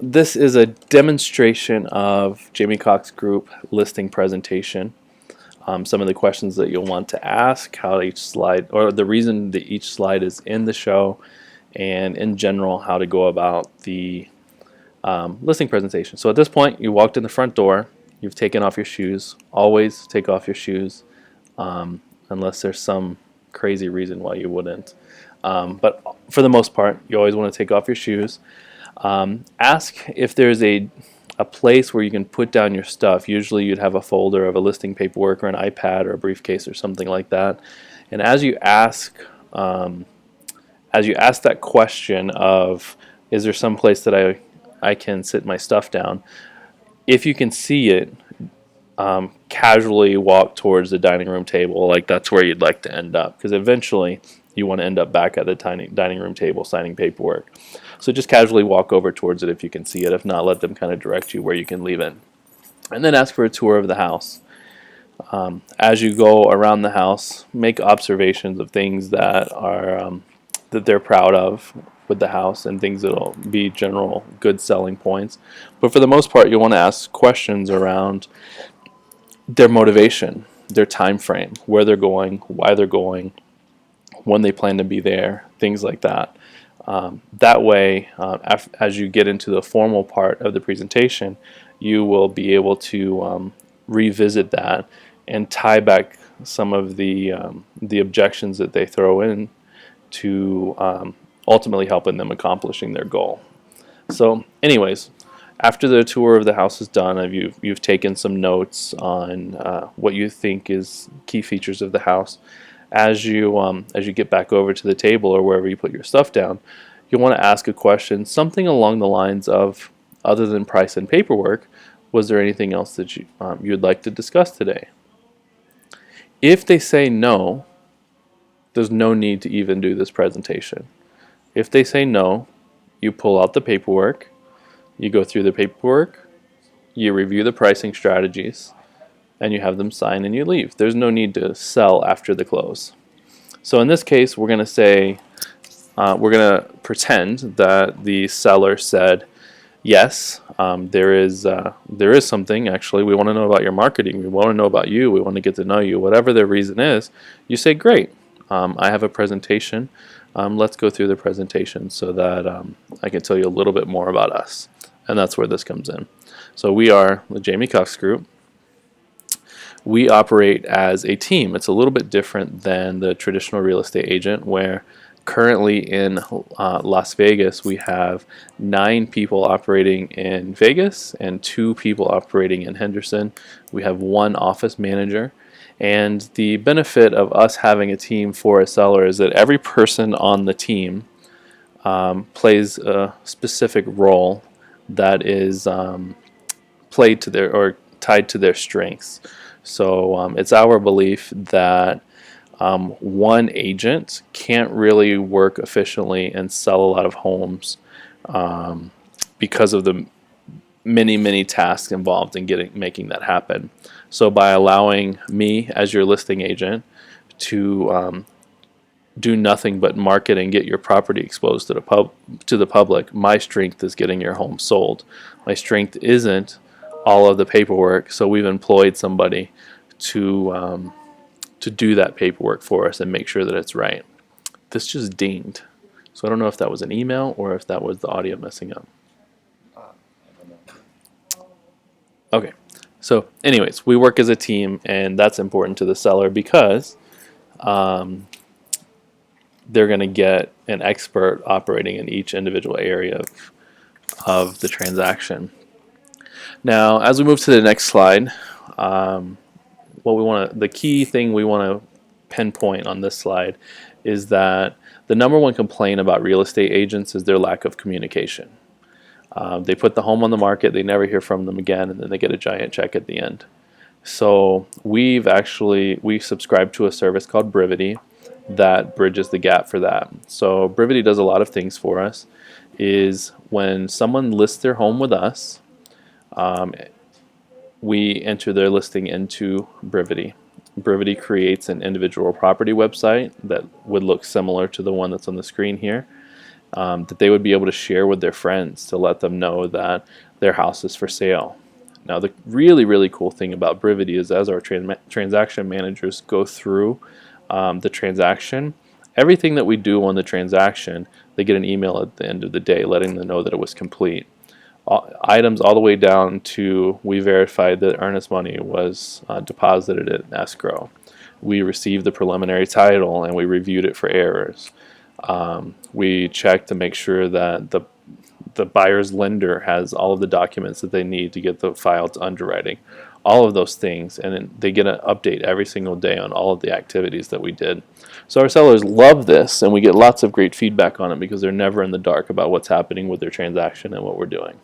This is a demonstration of Jamie Cox Group listing presentation. Some of the questions that you'll want to ask, how each slide, or the reason that each slide is in the show, and in general, how to go about the listing presentation. So at this point, you walked in the front door, you've taken off your shoes. Always take off your shoes, unless there's some crazy reason why you wouldn't. But for the most part, you always want to take off your shoes. Ask if there's a place where you can put down your stuff. Usually you'd have a folder of a listing paperwork or an iPad or a briefcase or something like that. And as you ask that question of, is there some place that I can sit my stuff down, if you can see it, casually walk towards the dining room table, like that's where you'd like to end up, because eventually you want to end up back at the dining room table signing paperwork. So just casually walk over towards it if you can see it. If not, let them kind of direct you where you can leave it. And then ask for a tour of the house. As you go around the house, make observations of things that are that they're proud of with the house, and things that'll be general good selling points. But for the most part, you'll want to ask questions around their motivation, their time frame, where they're going, why they're going, when they plan to be there, things like that. That way, as you get into the formal part of the presentation, you will be able to revisit that and tie back some of the objections that they throw in to ultimately helping them accomplishing their goal. So anyways, after the tour of the house is done, you've taken some notes on what you think is key features of the house. As you get back over to the table or wherever you put your stuff down, you'll want to ask a question, something along the lines of, other than price and paperwork, was there anything else that you'd like to discuss today? If they say no, there's no need to even do this presentation. If they say no, you pull out the paperwork, you go through the paperwork, you review the pricing strategies, and you have them sign and you leave. There's no need to sell after the close. So in this case, we're going to say, we're going to pretend that the seller said, yes, there is something. Actually, we want to know about your marketing. We want to know about you. We want to get to know you. Whatever their reason is, you say, great. I have a presentation. Let's go through the presentation so that I can tell you a little bit more about us. And that's where this comes in. So we are the Jamie Cox Group. We operate as a team. It's a little bit different than the traditional real estate agent, where currently in Las Vegas we have 9 people operating in Vegas and 2 people operating in Henderson. We have 1 office manager. And the benefit of us having a team for a seller is that every person on the team plays a specific role that is played to their, or tied to their strengths. So it's our belief that one agent can't really work efficiently and sell a lot of homes because of the many tasks involved in making that happen. So by allowing me as your listing agent to do nothing but market and get your property exposed to the public, my strength is getting your home sold. My strength isn't all of the paperwork, so we've employed somebody to do that paperwork for us and make sure that it's right. This just dinged, so I don't know if that was an email or if that was the audio messing up. Okay, so anyways, we work as a team, and that's important to the seller because they're going to get an expert operating in each individual area of the transaction. Now, as we move to the next slide, the key thing we want to pinpoint on this slide is that the #1 complaint about real estate agents is their lack of communication. They put the home on the market, they never hear from them again, and then they get a giant check at the end. So we subscribe to a service called Brivity that bridges the gap for that. So Brivity does a lot of things for us. Is when someone lists their home with us, we enter their listing into Brivity. Brivity creates an individual property website that would look similar to the one that's on the screen here, that they would be able to share with their friends to let them know that their house is for sale. Now, the really, really cool thing about Brivity is as our transaction managers go through the transaction, everything that we do on the transaction, they get an email at the end of the day letting them know that it was complete. Items all the way down to we verified that earnest money was deposited at escrow. We received the preliminary title and we reviewed it for errors. We checked to make sure that the buyer's lender has all of the documents that they need to get the file to underwriting, all of those things, and they get an update every single day on all of the activities that we did. So our sellers love this, and we get lots of great feedback on it because they're never in the dark about what's happening with their transaction and what we're doing.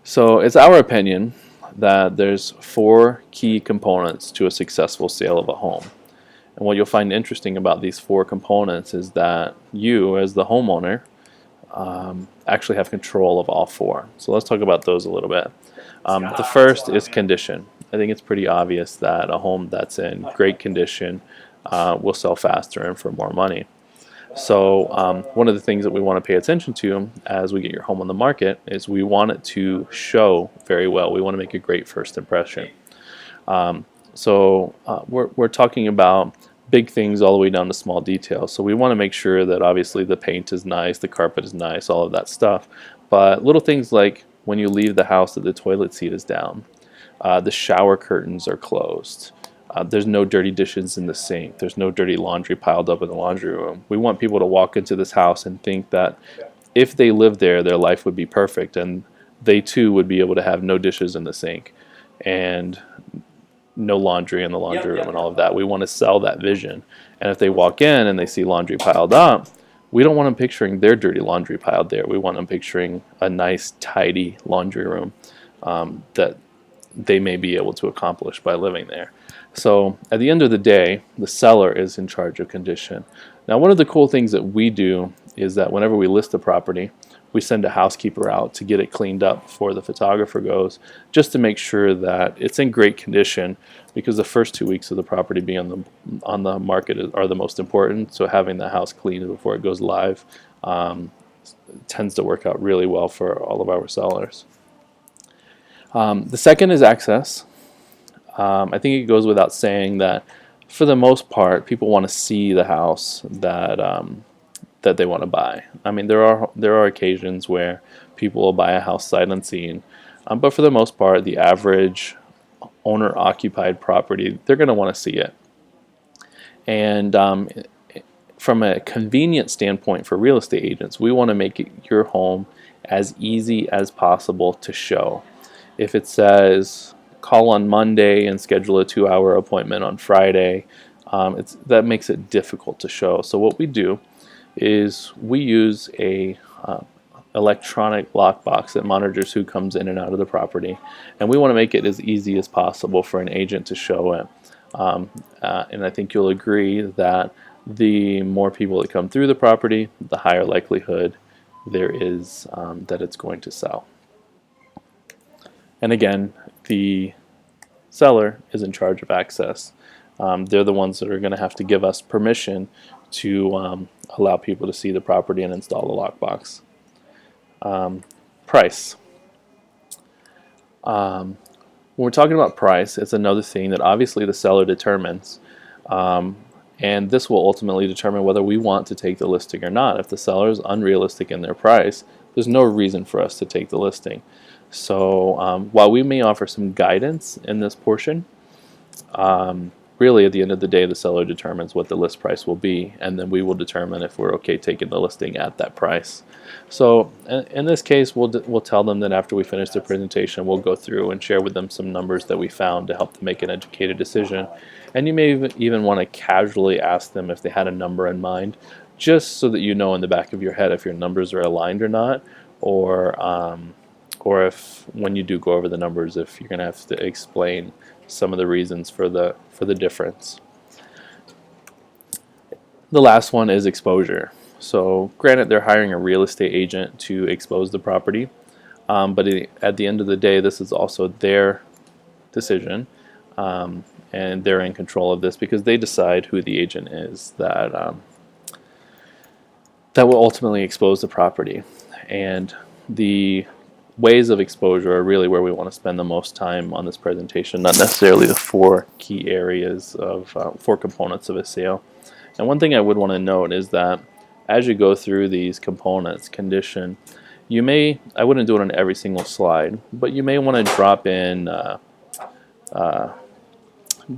So it's our opinion that there's 4 key components to a successful sale of a home. And what you'll find interesting about these 4 components is that you, as the homeowner, actually have control of all 4. So let's talk about those a little bit. The first is condition. I think it's pretty obvious that a home that's in great condition will sell faster and for more money. So one of the things that we want to pay attention to as we get your home on the market is we want it to show very well. We want to make a great first impression. We're talking about big things all the way down to small details. So we want to make sure that obviously the paint is nice, the carpet is nice, all of that stuff. But little things like when you leave the house that the toilet seat is down, the shower curtains are closed. There's no dirty dishes in the sink. There's no dirty laundry piled up in the laundry room. We want people to walk into this house and think that if they lived there, their life would be perfect, and they too would be able to have no dishes in the sink and no laundry in the laundry room and all of that. We want to sell that vision. And if they walk in and they see laundry piled up, we don't want them picturing their dirty laundry piled there. We want them picturing a nice, tidy laundry room that they may be able to accomplish by living there. So at the end of the day, the seller is in charge of condition. Now, one of the cool things that we do is that whenever we list a property, we send a housekeeper out to get it cleaned up before the photographer goes, just to make sure that it's in great condition, because the first 2 weeks of the property being on the market are the most important. So having the house cleaned before it goes live tends to work out really well for all of our sellers. The second is access. I think it goes without saying that for the most part, people want to see the house that they want to buy. I mean, there are occasions where people will buy a house sight unseen, but for the most part, the average owner-occupied property, they're going to want to see it. And from a convenient standpoint for real estate agents, we want to make your home as easy as possible to show. If it says call on Monday and schedule a 2-hour appointment on Friday, that makes it difficult to show. So what we do is we use a electronic lockbox that monitors who comes in and out of the property, and we want to make it as easy as possible for an agent to show it. And I think you'll agree that the more people that come through the property, the higher likelihood there is that it's going to sell. And again, the seller is in charge of access. They're the ones that are going to have to give us permission to allow people to see the property and install the lockbox. Price. When we're talking about price, it's another thing that obviously the seller determines. And this will ultimately determine whether we want to take the listing or not. If the seller is unrealistic in their price, there's no reason for us to take the listing. So while we may offer some guidance in this portion, really at the end of the day, the seller determines what the list price will be, and then we will determine if we're okay taking the listing at that price. So in this case, we'll tell them that after we finish the presentation, we'll go through and share with them some numbers that we found to help them make an educated decision. And you may even want to casually ask them if they had a number in mind, just so that you know in the back of your head if your numbers are aligned or not, or if when you do go over the numbers, if you're going to have to explain some of the reasons for the difference. The last one is exposure. So granted, they're hiring a real estate agent to expose the property, but at the end of the day, this is also their decision, and they're in control of this because they decide who the agent is that that will ultimately expose the property. And the ways of exposure are really where we want to spend the most time on this presentation, not necessarily the four key areas of four components of a sale. And one thing I would want to note is that as you go through these components, condition, you may, I wouldn't do it on every single slide, but you may want to drop in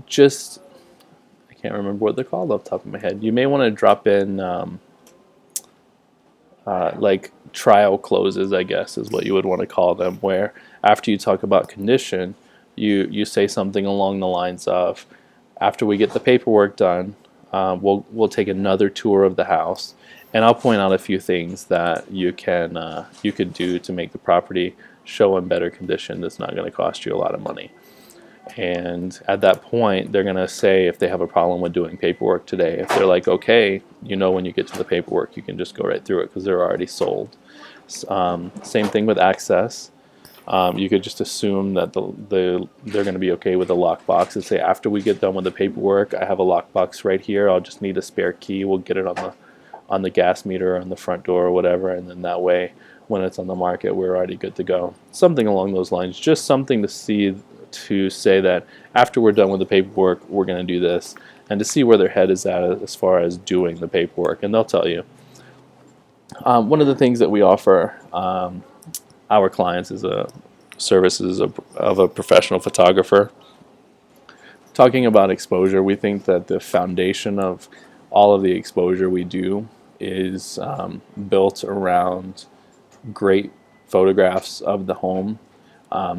just, I can't remember what they're called off the top of my head. You may want to drop in like trial closes, I guess is what you would want to call them, where after you talk about condition, you say something along the lines of, after we get the paperwork done, we'll take another tour of the house, and I'll point out a few things that you could do to make the property show in better condition that's not going to cost you a lot of money. And at that point, they're going to say if they have a problem with doing paperwork today. If they're like, okay, when you get to the paperwork, you can just go right through it because they're already sold. Same thing with access. You could just assume that they're going to be okay with the lockbox and say, after we get done with the paperwork, I have a lockbox right here. I'll just need a spare key. We'll get it on the gas meter or on the front door or whatever, and then that way, when it's on the market, we're already good to go. Something along those lines. Just something to say that after we're done with the paperwork, we're going to do this, and to see where their head is at as far as doing the paperwork, and they'll tell you. One of the things that we offer our clients is services of a professional photographer. Talking about exposure, we think that the foundation of all of the exposure we do is built around great photographs of the home.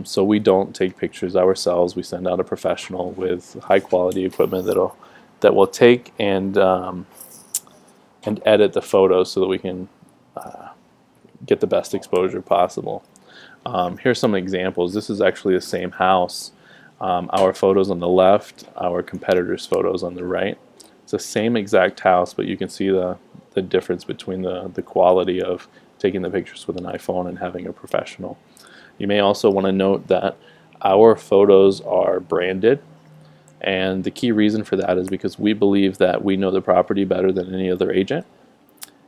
So we don't take pictures ourselves. We send out a professional with high quality equipment that will take and edit the photos so that we can get the best exposure possible. Here's some examples. This is actually the same house. Our photos on the left, our competitors' photos on the right. It's the same exact house, but you can see the difference between the quality of taking the pictures with an iPhone and having a professional. You may also want to note that our photos are branded, and the key reason for that is because we believe that we know the property better than any other agent,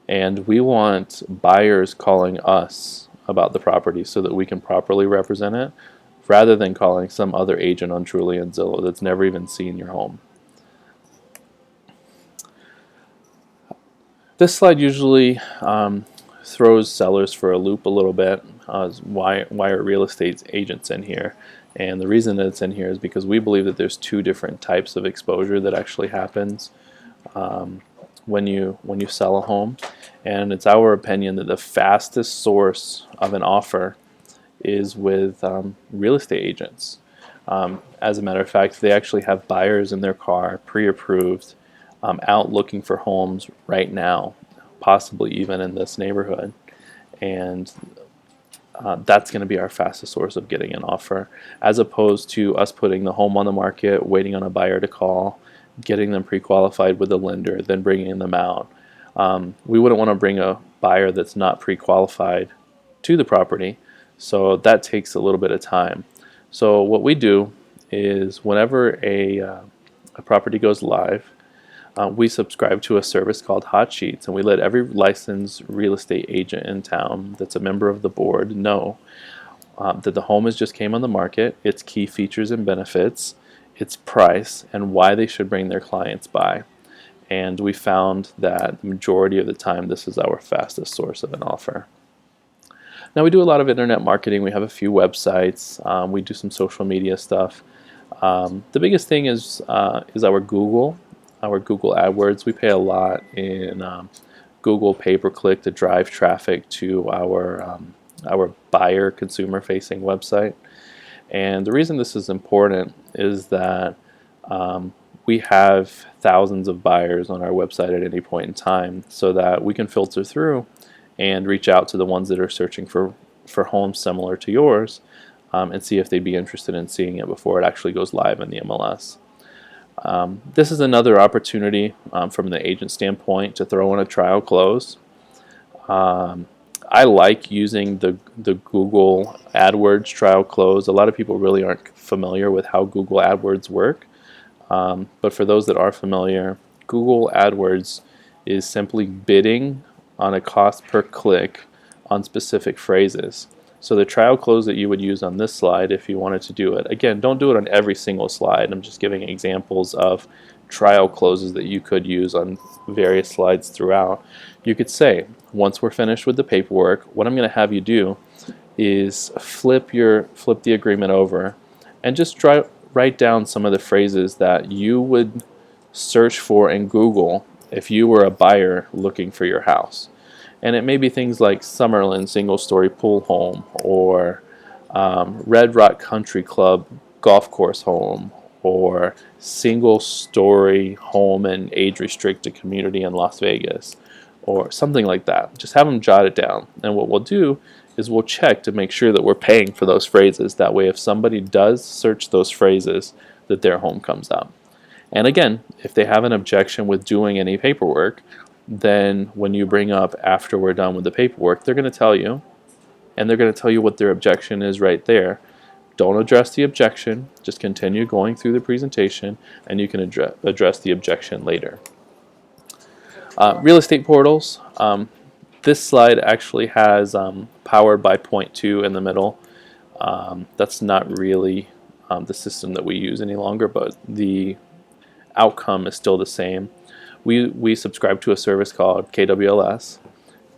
and we want buyers calling us about the property so that we can properly represent it, rather than calling some other agent on Trulia and Zillow that's never even seen your home. This slide usually throws sellers for a loop a little bit. Why are real estate agents in here? And the reason that it's in here is because we believe that there's two different types of exposure that actually happens when you sell a home, and it's our opinion that the fastest source of an offer is with real estate agents. As a matter of fact, they actually have buyers in their car, pre-approved, out looking for homes right now, possibly even in this neighborhood, and that's going to be our fastest source of getting an offer, as opposed to us putting the home on the market, waiting on a buyer to call, getting them pre-qualified with a lender, then bringing them out. We wouldn't want to bring a buyer that's not pre-qualified to the property, so that takes a little bit of time. So what we do is whenever a property goes live, we subscribe to a service called Hot Sheets, and we let every licensed real estate agent in town that's a member of the board know that the home has just came on the market, its key features and benefits, its price, and why they should bring their clients by. And we found that the majority of the time this is our fastest source of an offer. Now we do a lot of internet marketing. We have a few websites. We do some social media stuff. The biggest thing is our Google AdWords. We pay a lot in Google pay-per-click to drive traffic to our buyer consumer-facing website. And the reason this is important is that we have thousands of buyers on our website at any point in time, so that we can filter through and reach out to the ones that are searching for homes similar to yours, and see if they'd be interested in seeing it before it actually goes live in the MLS. This is another opportunity from the agent standpoint to throw in a trial close. I like using the Google AdWords trial close. A lot of people really aren't familiar with how Google AdWords work, but for those that are familiar, Google AdWords is simply bidding on a cost per click on specific phrases. So the trial close that you would use on this slide, if you wanted to do it, again, don't do it on every single slide. I'm just giving examples of trial closes that you could use on various slides throughout. You could say, once we're finished with the paperwork, what I'm going to have you do is flip the agreement over and just write down some of the phrases that you would search for in Google if you were a buyer looking for your house. And it may be things like Summerlin single-story pool home, or Red Rock Country Club golf course home, or single-story home in age-restricted community in Las Vegas, or something like that. Just have them jot it down. And what we'll do is we'll check to make sure that we're paying for those phrases. That way, if somebody does search those phrases, that their home comes up. And again, if they have an objection with doing any paperwork, then when you bring up after we're done with the paperwork, they're going to tell you, and they're going to tell you what their objection is right there. Don't address the objection, just continue going through the presentation, and you can address the objection later. Real estate portals. This slide actually has powered by Point 2 in the middle. That's not really the system that we use any longer, but the outcome is still the same. We subscribe to a service called KWLS,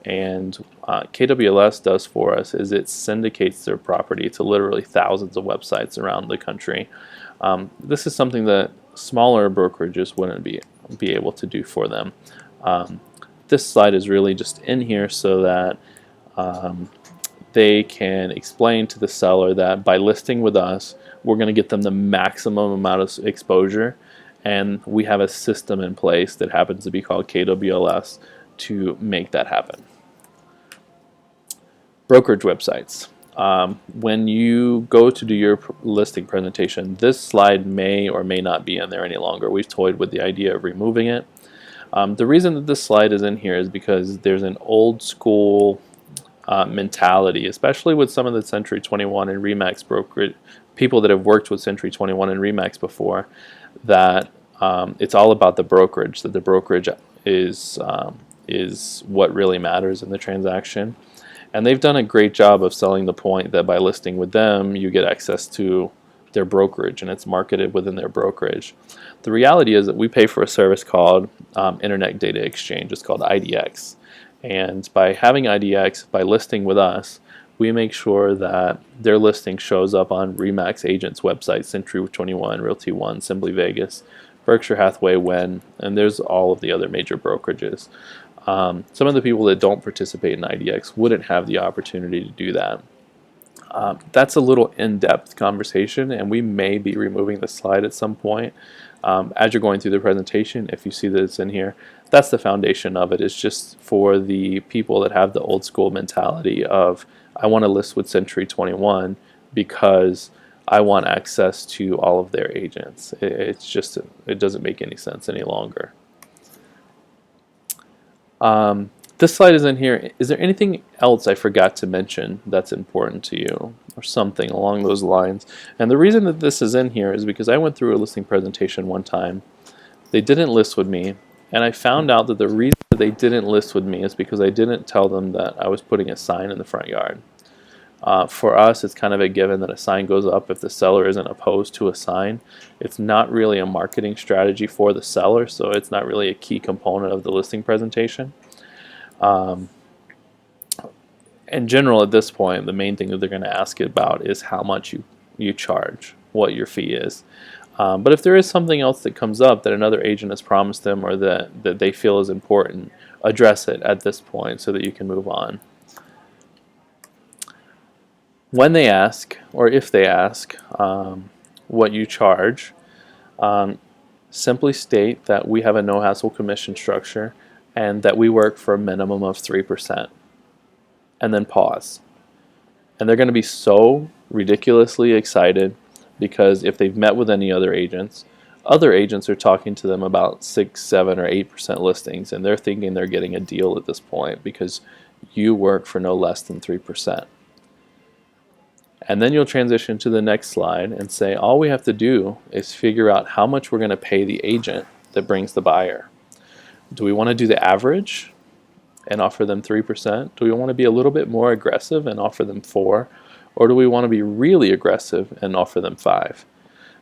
and KWLS does for us is it syndicates their property to literally thousands of websites around the country. This is something that smaller brokerages wouldn't be able to do for them. This slide is really just in here so that they can explain to the seller that by listing with us, we're going to get them the maximum amount of exposure. And we have a system in place that happens to be called KWLS to make that happen. Brokerage websites. When you go to do your listing presentation, this slide may or may not be in there any longer. We've toyed with the idea of removing it. The reason that this slide is in here is because there's an old school mentality, especially with some of the Century 21 and RE/MAX brokerage people that have worked with Century 21 and RE/MAX before, that it's all about the brokerage, that the brokerage is what really matters in the transaction. And they've done a great job of selling the point that by listing with them, you get access to their brokerage, and it's marketed within their brokerage. The reality is that we pay for a service called Internet Data Exchange. It's called IDX. And by having IDX, by listing with us, we make sure that their listing shows up on RE/MAX agents' websites, Century 21, Realty One, Simply Vegas, Berkshire Hathaway, Wen, and there's all of the other major brokerages. Some of the people that don't participate in IDX wouldn't have the opportunity to do that. That's a little in-depth conversation, and we may be removing the slide at some point. As you're going through the presentation, if you see that it's in here, that's the foundation of it. It's just for the people that have the old school mentality of, I want to list with Century 21 because I want access to all of their agents. It's just, it doesn't make any sense any longer. This slide is in here. Is there anything else I forgot to mention that's important to you, or something along those lines? And the reason that this is in here is because I went through a listing presentation one time. They didn't list with me, and I found out that the reason that they didn't list with me is because I didn't tell them that I was putting a sign in the front yard. For us, it's kind of a given that a sign goes up if the seller isn't opposed to a sign. It's not really a marketing strategy for the seller, so it's not really a key component of the listing presentation. In general, at this point, the main thing that they're going to ask about is how much you charge, what your fee is. But if there is something else that comes up that another agent has promised them or that they feel is important, address it at this point so that you can move on. When they ask, or if they ask, what you charge, simply state that we have a no-hassle commission structure and that we work for a minimum of 3%, and then pause. And they're going to be so ridiculously excited because if they've met with any other agents are talking to them about 6, 7, or 8% listings, and they're thinking they're getting a deal at this point because you work for no less than 3%. And then you'll transition to the next slide and say, all we have to do is figure out how much we're going to pay the agent that brings the buyer. Do we want to do the average? and offer them 3%? Do we want to be a little bit more aggressive and offer them 4%? Or do we want to be really aggressive and offer them 5%?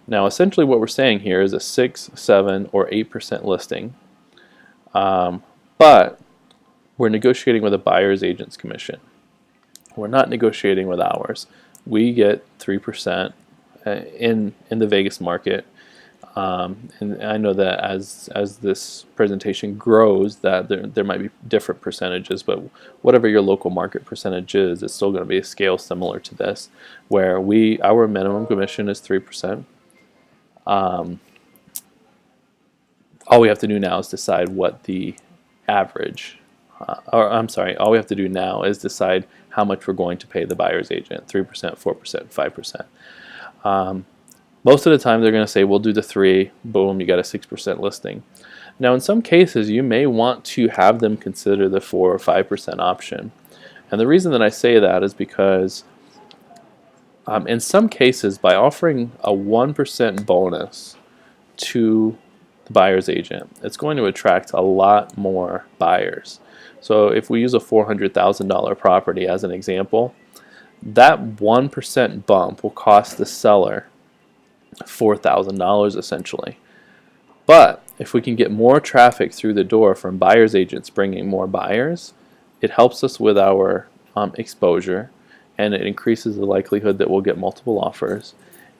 Now, essentially what we're saying here is a 6, 7, or 8% listing, but we're negotiating with a buyer's agent's commission. We're not negotiating with ours. We get 3% in the Vegas market. And I know that as this presentation grows, that there might be different percentages, but whatever your local market percentage is, it's still going to be a scale similar to this, where our minimum commission is 3%. All we have to do now is decide what the average, all we have to do now is decide how much we're going to pay the buyer's agent, 3%, 4%, 5%. Most of the time they're going to say, we'll do the 3, boom, you got a 6% listing. Now in some cases you may want to have them consider the 4 or 5% option. And the reason that I say that is because in some cases, by offering a 1% bonus to the buyer's agent, it's going to attract a lot more buyers. So if we use a $400,000 property as an example, that 1% bump will cost the seller $4,000 essentially. But if we can get more traffic through the door from buyer's agents bringing more buyers, it helps us with our exposure, and it increases the likelihood that we'll get multiple offers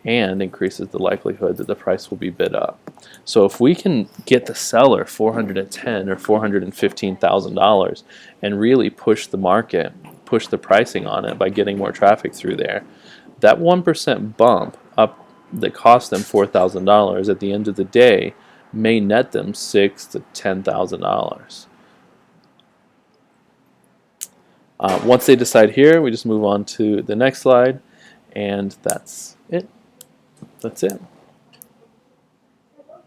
and increases the likelihood that the price will be bid up. So if we can get the seller $410,000 or $415,000 and really push the market, push the pricing on it by getting more traffic through there, that 1% bump up that cost them $4,000 at the end of the day may net them $6,000 to $10,000. Once they decide here, we just move on to the next slide, and that's it. That's it.